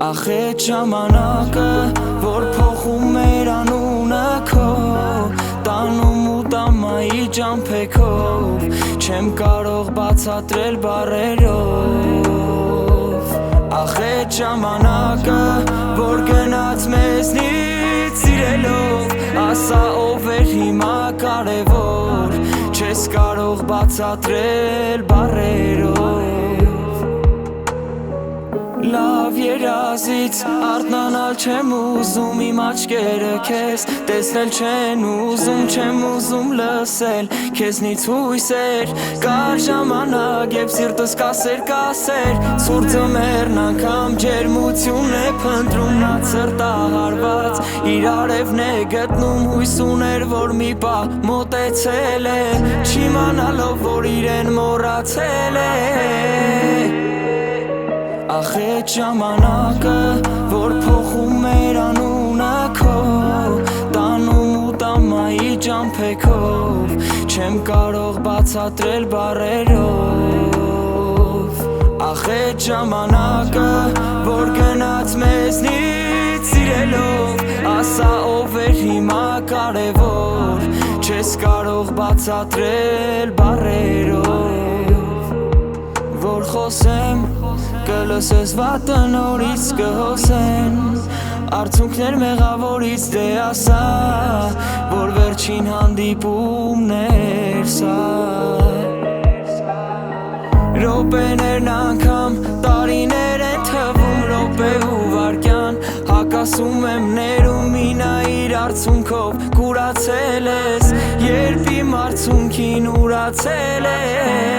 Ախետ ժամանակը, որ փոխում էր անունը քո Տանում ու տամայի ճամփեքով Չեմ կարող բացատրել բառերով Ախետ ժամանակը, որ գնաց մեզնից սիրելով Ասա ով էր հիմա կարևոր Չես կարող բացատրել բառերով Լավ երազից արթնանալ չեմ ուզում իմ աչքերը քեզ Տեսնել չեն ուզում, չեմ ուզում լսել Քեզնից հույսեր Կար ժամանակ և սիրտս կասեր Սուր ձմեռն անգամ ջերմություն է փնտրում Նա սրտահարված իր արևն է գտնում Հույս ուներ որ մի պահ մոտեցել է Չիմանալով որ իրեն մոռացել է Ախետ ժամանակը, որ փոխում էր անունը քո Տանում ու տամայի ճամփեքով Չեմ կարող բացատրել բառերով Ախետ ժամանակը, որ գնաց մեզնից սիրելով Ասա ով էր հիմա կարևոր Չես կարող բացատրել բառերով Որ խոսեմ Կլսես վատը նորից կհոսեն Արցունքներ մեղավորից դե ասա Որ վերջին հանդիպումն էր սա Րոպեներն անգամ տարիներ են թվում Րոպե ու վայրկյան Հակասում եմ ներում ինայիր արցունքով Կուրացել ես Երբ իմ արցունքին ուրացել ես